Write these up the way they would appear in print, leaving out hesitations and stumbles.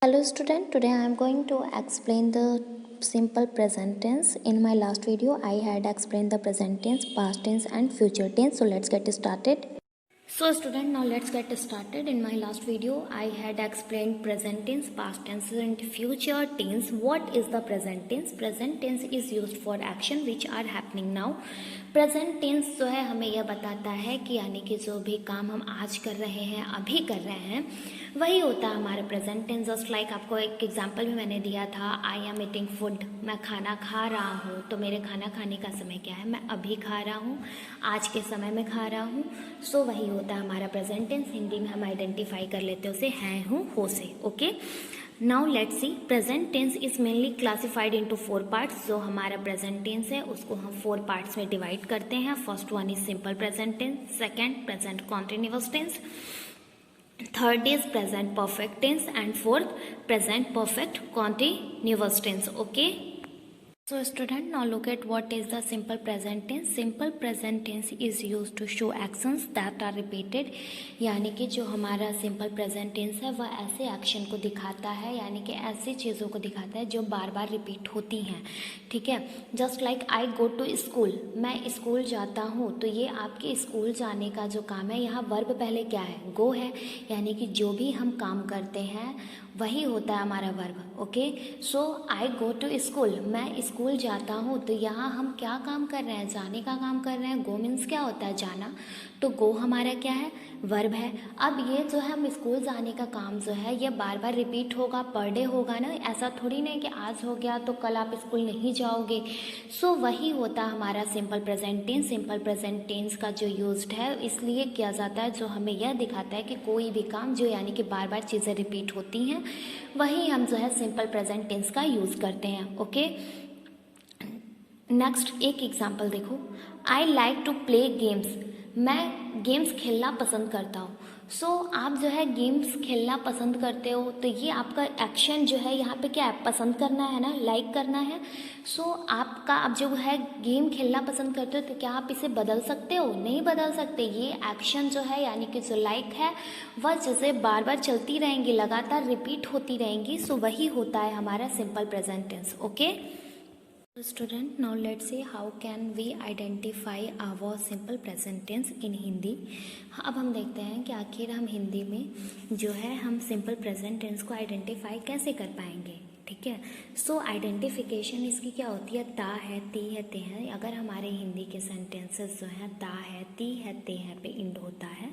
Hello student, today I am going to explain the simple present tense. In my last video I had explained the present tense, past tense and future tense. So let's get started. So student, now let's get started. In my last video I had explained present tense, past tense and future tense. What is the present tense? Present tense is used for action which are happening now. Present tense जो है हमें यह बताता है कि यानी कि जो भी काम हम आज कर रहे हैं, अभी कर रहे हैं, वही होता है हमारा प्रेजेंट टेंस। जस्ट लाइक आपको एक एग्जांपल भी मैंने दिया था, आई एम ईटिंग फूड, मैं खाना खा रहा हूँ। तो मेरे खाना खाने का समय क्या है? मैं अभी खा रहा हूँ, आज के समय में खा रहा हूँ। सो वही होता है हमारा प्रेजेंट टेंस। हिंदी में हम आइडेंटिफाई कर लेते हैं उसे हैं, हूँ, हो से। Okay, now let's see. Present tense is mainly classified into 4 parts. जो हमारा प्रेजेंट टेंस है उसको हम 4 पार्ट्स में डिवाइड करते हैं। First one is simple present tense, second present continuous tense, third is present perfect tense and fourth present perfect continuous tense. Okay, so student, now look at what is the simple present tense. Simple present tense is used to show actions that are repeated. यानी कि जो हमारा simple present tense है वह ऐसे action को दिखाता है, यानी कि ऐसी चीज़ों को दिखाता है जो बार बार रिपीट होती हैं। ठीक है, just like I go to school, मैं स्कूल जाता हूँ। तो ये आपके स्कूल जाने का जो काम है, यहाँ वर्ब पहले क्या है? गो है, यानी कि जो भी हम काम करते हैं वही होता है हमारा verb. Okay, so I go to school, मैं स्कूल जाता हूँ। तो यहाँ हम क्या काम कर रहे हैं? जाने का काम कर रहे हैं। गो मीन्स क्या होता है? जाना। तो गो हमारा क्या है? वर्ब है। अब ये जो है हम स्कूल जाने का काम जो है ये बार बार रिपीट होगा, पर डे होगा ना। ऐसा थोड़ी नहीं कि आज हो गया तो कल आप स्कूल नहीं जाओगे। सो वही होता है हमारा simple present tense. Simple present tense का जो यूज्ड है इसलिए किया जाता है, जो हमें यह दिखाता है कि कोई भी काम जो यानी कि बार बार चीज़ें रिपीट होती हैं वही हम जो है सिंपल प्रेजेंट टेंस का यूज़ करते हैं। ओके, नेक्स्ट एक एग्जांपल देखो। I like to play games, मैं गेम्स खेलना पसंद करता हूँ। सो आप जो है गेम्स खेलना पसंद करते हो, तो ये आपका एक्शन जो है यहाँ पे क्या है? पसंद करना है ना, लाइक करना है। सो आपका अब जो है गेम खेलना पसंद करते हो, तो क्या आप इसे बदल सकते हो? नहीं बदल सकते। ये एक्शन जो है यानी कि जो लाइक है वह चीज़ें बार बार चलती रहेंगी, लगातार रिपीट होती रहेंगी। सो वही होता है हमारा simple present tense. Okay student, now let's see how can we identify our simple present tense in Hindi. अब हम देखते हैं कि आखिर हम हिंदी में जो है हम सिंपल प्रेजेंट टेंस को आइडेंटिफाई कैसे कर पाएंगे। ठीक है, सो आइडेंटिफिकेशन इसकी क्या होती है? ता है, ती है, ते है। अगर हमारे हिंदी के सेंटेंसेस जो हैं ता है, ती है, ते है पे इंड होता है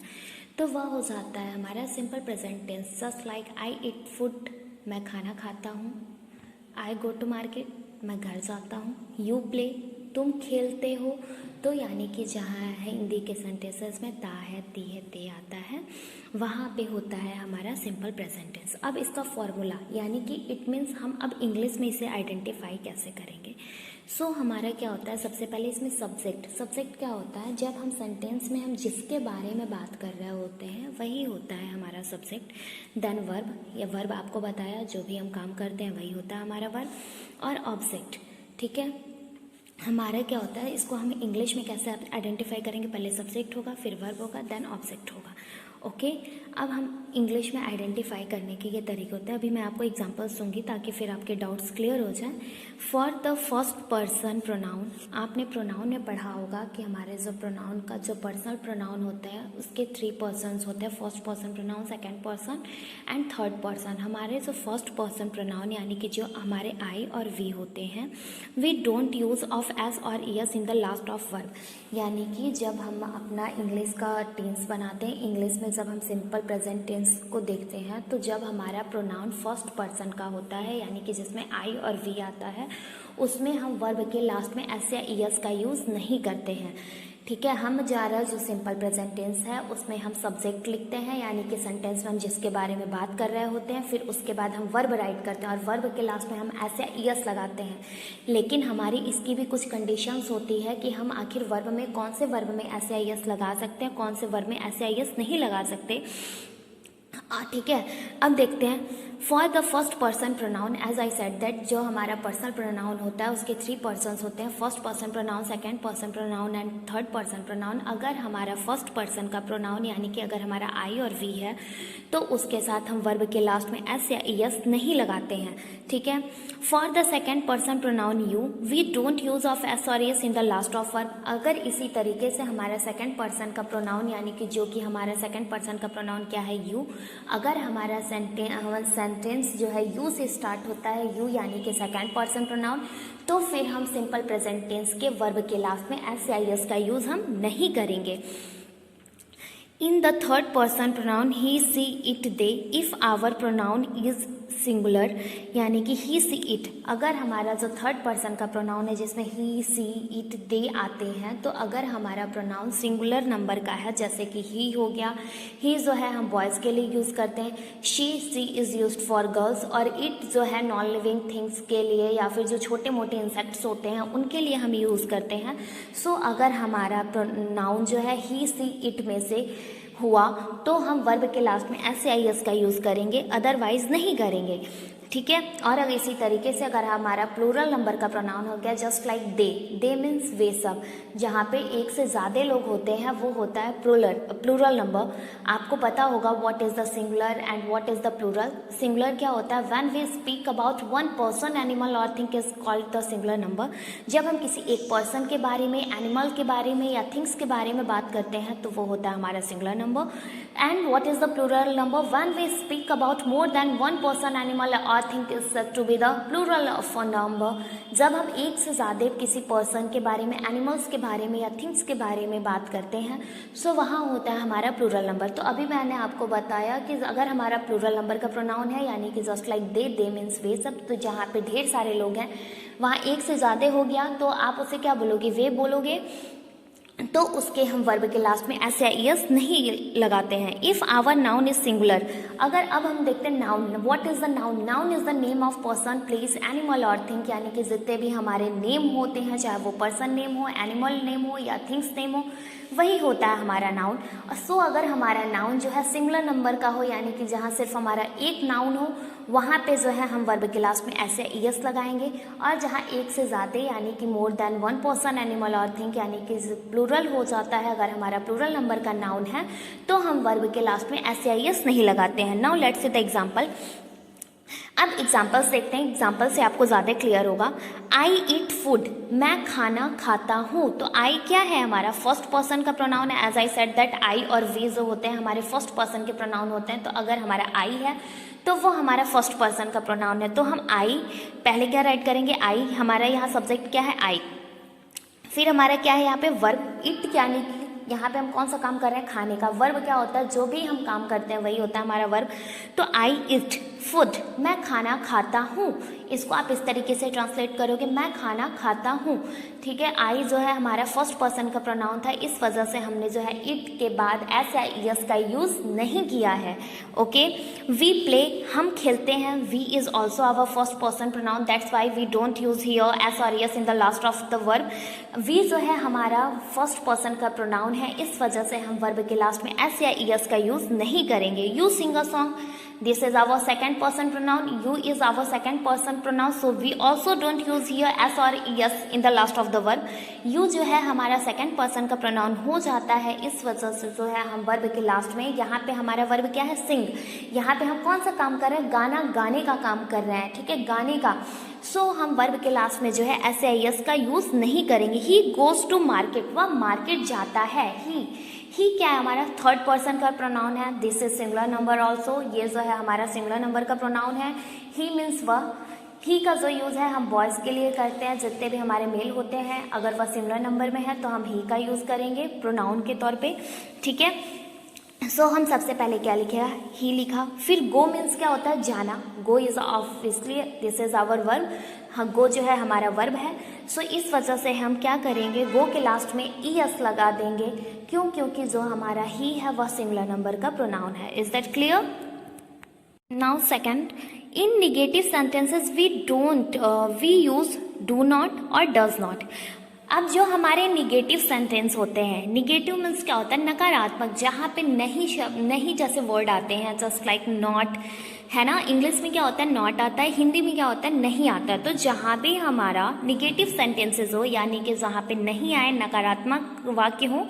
तो वह हो जाता है हमारा simple present tense. Just like I eat food, मैं खाना खाता हूँ। आई गो टू मार्केट, मैं घर जाता हूँ। यू प्ले, तुम खेलते हो। तो यानी कि जहाँ है हिंदी के सेंटेंसेस में ता है, ती है, ते आता है, वहाँ पे होता है हमारा सिंपल प्रेजेंट टेंस। अब इसका फॉर्मूला यानी कि इट मीन्स हम अब इंग्लिश में इसे आइडेंटिफाई कैसे करेंगे। सो हमारा क्या होता है? सबसे पहले इसमें सब्जेक्ट। सब्जेक्ट क्या होता है? जब हम सेंटेंस में हम जिसके बारे में बात कर रहे होते हैं वही होता है हमारा सब्जेक्ट। देन वर्ब, या वर्ब आपको बताया जो भी हम काम करते हैं वही होता है हमारा वर्ब। और ऑब्जेक्ट, ठीक है, हमारा क्या होता है? इसको हम इंग्लिश में कैसे आइडेंटिफाई करेंगे? पहले सब्जेक्ट होगा, फिर वर्ब होगा, देन ऑब्जेक्ट होगा। ओके, अब हम इंग्लिश में आइडेंटिफाई करने के ये तरीके होते हैं। अभी मैं आपको एग्जांपल्स दूंगी ताकि फिर आपके डाउट्स क्लियर हो जाएं। For the first person pronoun, आपने प्रोनाउन में पढ़ा होगा कि हमारे जो प्रोनाउन का जो पर्सनल प्रोनाउन होता है उसके 3 पर्सनस होते हैं। First person pronoun, second person and third person. हमारे जो फर्स्ट पर्सन प्रोनाउन यानी कि जो हमारे आई और वी होते हैं, we don't use of S और ES in the last of verb. यानी कि जब हम अपना इंग्लिश का टेंस बनाते हैं, इंग्लिश में जब हम सिंपल प्रेजेंट टेंस को देखते हैं तो जब हमारा प्रोनाउन फर्स्ट पर्सन का होता है यानी कि जिसमें आई और वी आता है, उसमें हम वर्ब के लास्ट में एस या ईएस का यूज़ नहीं करते हैं। ठीक है, हम जा रहे जो सिंपल प्रेजेंट टेंस है उसमें हम सब्जेक्ट लिखते हैं यानी कि सेंटेंस में हम जिसके बारे में बात कर रहे होते हैं, फिर उसके बाद हम वर्ब राइट करते हैं और वर्ब के लास्ट में हम एस या ईएस लगाते हैं। लेकिन हमारी इसकी भी कुछ कंडीशंस होती है कि हम आखिर वर्ब में कौन से वर्ब में एस या ईएस लगा सकते हैं, कौन से वर्ब में एस या ईएस नहीं लगा सकते। ठीक है, अब देखते हैं for the first person pronoun as I said that जो हमारा पर्सनल प्रोनाउन होता है उसके 3 पर्सन्स होते हैं, first person pronoun, second person pronoun and third person pronoun. अगर हमारा फर्स्ट पर्सन का प्रोनाउन यानी कि अगर हमारा आई और वी है तो उसके साथ हम वर्ब के लास्ट में एस या एस नहीं लगाते हैं, ठीक है। For the second person pronoun you we don't use of S और S in the last of verb. अगर इसी तरीके से हमारा सेकंड पर्सन का प्रोनाउन यानी कि जो कि हमारा सेकंड पर्सन का प्रोनाउन क्या है यू, अगर हमारा सेंटेंस जो है यू से स्टार्ट होता है, यू यानी कि सेकंड पर्सन प्रोनाउन, तो फिर हम सिंपल प्रेजेंट टेंस के वर्ब के लास्ट में एस या एस का यूज हम नहीं करेंगे। In the third person pronoun he, she, it, they, if our pronoun is singular यानी कि ही सी इट, अगर हमारा जो थर्ड पर्सन का प्रोनाउन है जिसमें ही सी इट दे आते हैं, तो अगर हमारा प्रोनाउन सिंगुलर नंबर का है जैसे कि ही हो गया, ही जो है हम बॉयज़ के लिए यूज़ करते हैं, she see is used for girls, और इट जो है नॉन लिविंग थिंग्स के लिए या फिर जो छोटे मोटे इंसेक्ट्स होते हैं उनके लिए हम यूज़ करते हैं। सो अगर हमारा प्रोनाउन जो है ही सी इट में से हुआ तो हम वर्ब के लास्ट में एस या एस का यूज़ करेंगे, अदरवाइज नहीं करेंगे, ठीक है। और अगर इसी तरीके से अगर हमारा प्लूरल नंबर का प्रोनाउन हो गया जस्ट लाइक दे मीन्स वे सब, जहाँ पे एक से ज़्यादा लोग होते हैं वो होता है प्लूरल नंबर। आपको पता होगा what is the singular and what is the plural. Singular क्या होता है, when we speak about one person animal और thing is called the singular number. जब हम किसी एक पर्सन के बारे में, एनिमल के बारे में या थिंग्स के बारे में बात करते हैं तो वो होता है हमारा singular number. And what is the plural number, when we speak about more than one person animal और thing is said to be the plural of a number. जब हम एक से ज़्यादा किसी पर्सन के बारे में, एनिमल्स के बारे में या थिंग्स के बारे में बात करते हैं सो वहाँ होता है हमारा प्लूरल नंबर। तो अभी मैंने आपको बताया कि अगर हमारा प्लूरल नंबर का प्रोनाउन है यानी कि जस्ट लाइक दे मीन्स वे सब, तो जहाँ पे ढेर सारे लोग हैं वहाँ एक से ज़्यादा हो गया तो आप उसे क्या बोलोगे, वे बोलोगे, तो उसके हम वर्ब के लास्ट में एस या एस नहीं लगाते हैं। If our noun is singular, अगर अब हम देखते हैं noun, what is the noun, noun is the name of person, place, animal और थिंग, यानी कि जितने भी हमारे नेम होते हैं चाहे वो पर्सन नेम हो, एनिमल नेम हो या थिंग्स नेम हो, वही होता है हमारा नाउन। सो अगर हमारा नाउन जो है सिंगुलर नंबर का हो यानी कि जहाँ सिर्फ हमारा एक नाउन हो, वहाँ पे जो है हम वर्ब के लास्ट में एस या एस लगाएंगे, और जहाँ एक से ज़्यादा यानी कि मोर देन वन पर्सन एनिमल और थिंग यानी कि प्लूरल हो जाता है, अगर हमारा प्लूरल नंबर का नाउन है तो हम वर्ब के लास्ट में एस या एस नहीं लगाते हैं। Now let's see the example. अब एग्जाम्पल्स देखते हैं, एग्जाम्पल से आपको ज़्यादा क्लियर होगा। आई ईट फूड, मैं खाना खाता हूँ, तो आई क्या है, हमारा फर्स्ट पर्सन का प्रोनाउन है। As I said that I और वी जो होते हैं हमारे फर्स्ट पर्सन के प्रोनाउन होते हैं, तो अगर हमारा आई है तो वो हमारा फर्स्ट पर्सन का प्रोनाउन है, तो हम आई पहले क्या राइट करेंगे, आई, हमारा यहाँ सब्जेक्ट क्या है आई, फिर हमारा क्या है यहाँ पे वर्ब इट, यानी कि यहाँ पे हम कौन सा काम कर रहे हैं, खाने का। वर्ब क्या होता है, जो भी हम काम करते हैं वही होता है हमारा वर्ब। तो आई ईट फूड, मैं खाना खाता हूँ, इसको आप इस तरीके से ट्रांसलेट करोगे, मैं खाना खाता हूँ, ठीक है। आई जो है हमारा फर्स्ट पर्सन का प्रोनाउन था, इस वजह से हमने जो है इट के बाद एस या एस का यूज़ नहीं किया है, ओके। वी प्ले, हम खेलते हैं, we is also our first person pronoun, that's why we don't use here S और S in the last of the verb. We जो है हमारा फर्स्ट पर्सन का प्रोनाउन है, इस वजह से हम वर्ब के लास्ट में एस या एस का यूज़ नहीं करेंगे। You sing a song, this is our second person pronoun, you is our second person pronoun, so we also don't use here s or es in the last of the verb। you जो है हमारा second person का pronoun हो जाता है, इस वजह से जो है हम वर्ब के लास्ट में, यहाँ पे हमारा वर्ब क्या है sing, यहाँ पे हम कौन सा काम कर रहे हैं, गाना गाने का काम कर रहे हैं, ठीक है, गाने का। सो हम वर्ब के लास्ट में जो है एस या एस का यूज़ नहीं करेंगे। ही गोज टू मार्केट, वह मार्केट जाता है। ही क्या है, हमारा थर्ड पर्सन का प्रोनाउन है, this is singular number also, ये जो है हमारा सिंगुलर नंबर का प्रोनाउन है। ही मीन्स वह, ही का जो यूज़ है हम बॉयज़ के लिए करते हैं, जितने भी हमारे मेल होते हैं, अगर वह सिंगुलर नंबर में है तो हम ही का यूज़ करेंगे प्रोनाउन के तौर पे, ठीक है। सो हम सबसे पहले क्या लिखे, ही लिखा। फिर गो मीन्स क्या होता है, जाना, go is obviously this is our verb, हाँ गो जो है हमारा वर्ब है। सो इस वजह से हम क्या करेंगे, गो के लास्ट में ई एस लगा देंगे, क्यों, क्योंकि जो हमारा ही है वह सिंगुलर नंबर का प्रोनाउन है। Is that clear? Now second, in negative sentences we use do not और डज नॉट। अब जो हमारे निगेटिव सेंटेंस होते हैं, निगेटिव मीन्स क्या होता है, नकारात्मक, जहाँ पे नहीं शब्द, नहीं जैसे वर्ड आते हैं, जस्ट लाइक नॉट, है ना। इंग्लिश में क्या होता है, नॉट आता है, हिंदी में क्या होता है, नहीं आता है। तो जहाँ भी हमारा निगेटिव सेंटेंसेस हो, यानी कि जहाँ पे नहीं आए, नकारात्मक वाक्य हो,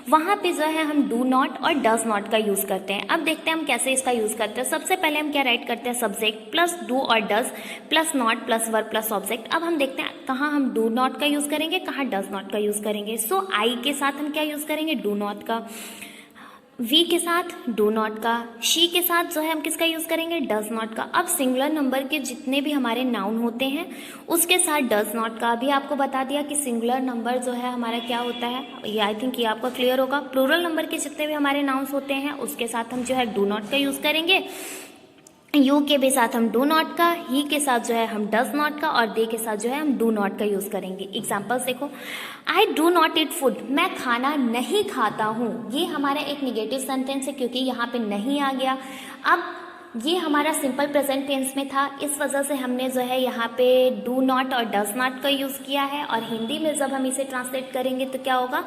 वहाँ पे जो है हम डू नॉट और डज नॉट का यूज़ करते हैं। अब देखते हैं हम कैसे इसका यूज़ करते हैं। सबसे पहले हम क्या राइट करते हैं, सब्जेक्ट प्लस डू और does plus not plus verb plus object. अब हम देखते हैं कहाँ हम डू नॉट का यूज़ करेंगे, कहाँ डज नॉट का यूज़ करेंगे। सो आई के साथ हम क्या यूज़ करेंगे, डू नॉट का। वी के साथ डू नॉट का। शी के साथ जो है हम किसका यूज़ करेंगे, डज नॉट का। अब सिंगुलर नंबर के जितने भी हमारे नाउन होते हैं उसके साथ डज नॉट का। अभी आपको बता दिया कि सिंगुलर नंबर जो है हमारा क्या होता है, ये आई थिंक ये आपको क्लियर होगा। प्लूरल नंबर के जितने भी हमारे नाउन्स होते हैं उसके साथ हम जो है डू नॉट का यूज़ करेंगे। यू के भी साथ हम डू नॉट का, ही के साथ जो है हम डज नॉट का, और दे के साथ जो है हम डू नॉट का यूज़ करेंगे। एग्जाम्पल्स देखो, I do not eat food, मैं खाना नहीं खाता हूँ। ये हमारा एक निगेटिव सेंटेंस है क्योंकि यहाँ पे नहीं आ गया। अब ये हमारा सिंपल प्रेजेंट टेंस में था, इस वजह से हमने जो है यहाँ पे डू नॉट और डज नॉट का यूज़ किया है। और हिंदी में जब हम इसे ट्रांसलेट करेंगे तो क्या होगा,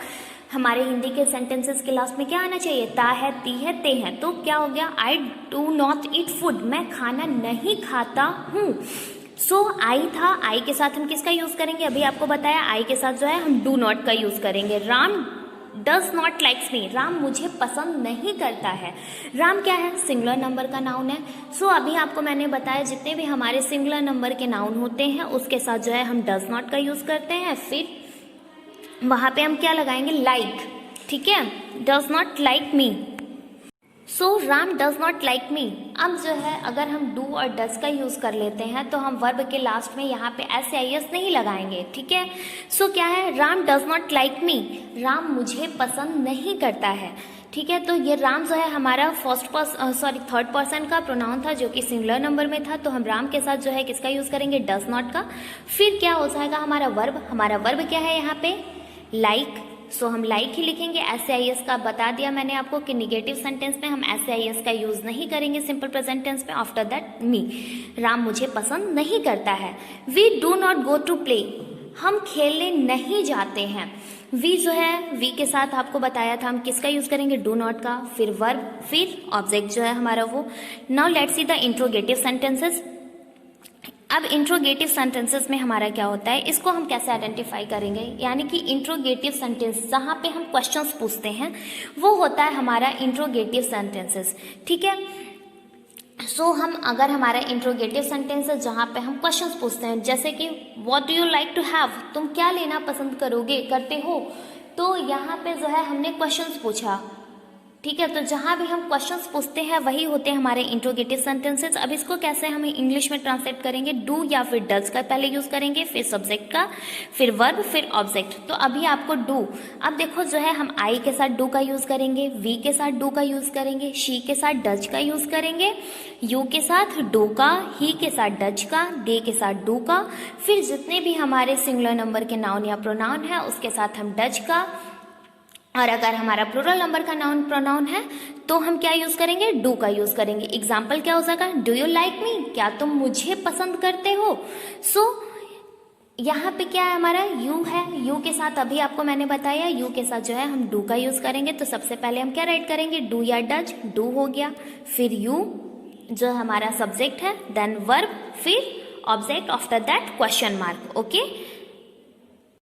हमारे हिंदी के सेंटेंसेस के लास्ट में क्या आना चाहिए, ता है, ती है, ते है। तो क्या हो गया, I do not eat food, मैं खाना नहीं खाता हूँ। सो आई था, आई के साथ हम किसका यूज़ करेंगे, अभी आपको बताया आई के साथ जो है हम डू नॉट का यूज़ करेंगे। Ram does not likes me, Ram मुझे पसंद नहीं करता है। राम क्या है, सिंगुलर नंबर का नाउन है। सो अभी आपको मैंने बताया जितने भी हमारे सिंगुलर नंबर के नाउन होते हैं उसके साथ जो है हम डज नॉट का यूज़ करते हैं। फिर वहाँ पे हम क्या लगाएंगे, लाइक, ठीक है, does not like me. So Ram does not like me. अब जो है अगर हम डू और डज का यूज़ कर लेते हैं तो हम वर्ब के लास्ट में यहाँ पे एस या एस नहीं लगाएंगे, ठीक है। सो क्या है, Ram does not like me, Ram मुझे पसंद नहीं करता है, ठीक है। तो ये राम जो है हमारा थर्ड पर्सन का प्रोनाउन था जो कि सिंगुलर नंबर में था। तो हम राम के साथ जो है किसका यूज़ करेंगे, डज नॉट का। फिर क्या हो जाएगा हमारा वर्ब क्या है यहाँ पे, लाइक। सो हम लाइक ही लिखेंगे। एस आई एस का बता दिया मैंने आपको कि निगेटिव सेंटेंस में हम एस आई एस का यूज़ नहीं करेंगे सिंपल प्रेजेंट टेंस में। आफ्टर दैट मी, राम मुझे पसंद नहीं करता है। We do not go to play, हम खेलने नहीं जाते हैं। वी जो है, वी के साथ आपको बताया था हम किसका यूज़ करेंगे, डू नॉट का। फिर वर्ब, फिर ऑब्जेक्ट जो है हमारा वो। Now let's see the interrogative sentences. अब इंट्रोगेटिव सेंटेंसेस में हमारा क्या होता है, इसको हम कैसे आइडेंटिफाई करेंगे, यानी कि इंट्रोगेटिव सेंटेंस जहाँ पे हम क्वेश्चंस पूछते हैं वो होता है हमारा इंट्रोगेटिव सेंटेंसेस, ठीक है। सो हम अगर हमारा इंट्रोगेटिव सेंटेंस है जहाँ पे हम क्वेश्चंस पूछते हैं, जैसे कि what do you like to have, तुम क्या लेना पसंद करते हो, तो यहाँ पे जो है हमने क्वेश्चंस पूछा, ठीक है। तो जहाँ भी हम क्वेश्चंस पूछते हैं वही होते हैं हमारे इंट्रोगेटिव सेंटेंसेस। अब इसको कैसे हम इंग्लिश में ट्रांसलेट करेंगे, डू या फिर डज का पहले यूज़ करेंगे, फिर सब्जेक्ट का, फिर वर्ब, फिर ऑब्जेक्ट। तो अभी आपको डू, अब देखो जो है हम आई के साथ डू का यूज़ करेंगे, वी के साथ डू का यूज़ करेंगे, शी के साथ डज का यूज़ करेंगे, यू के साथ डू का, ही के साथ डज का, दे के साथ डू का। फिर जितने भी हमारे सिंगुलर नंबर के नाउन या प्रोनाउन है उसके साथ हम डज का, और अगर हमारा प्लूरल नंबर का नाउन प्रोनाउन है तो हम क्या यूज़ करेंगे, डू का यूज़ करेंगे। एग्जाम्पल क्या हो जाएगा, डू यू लाइक मी, क्या तुम मुझे पसंद करते हो। सो यहाँ पे क्या है हमारा, यू है, यू के साथ अभी आपको मैंने बताया यू के साथ जो है हम डू का यूज़ करेंगे। तो सबसे पहले हम क्या राइट करेंगे, डू या डज, डू हो गया, फिर यू जो हमारा सब्जेक्ट है, देन वर्ब, फिर object, after that question mark, okay.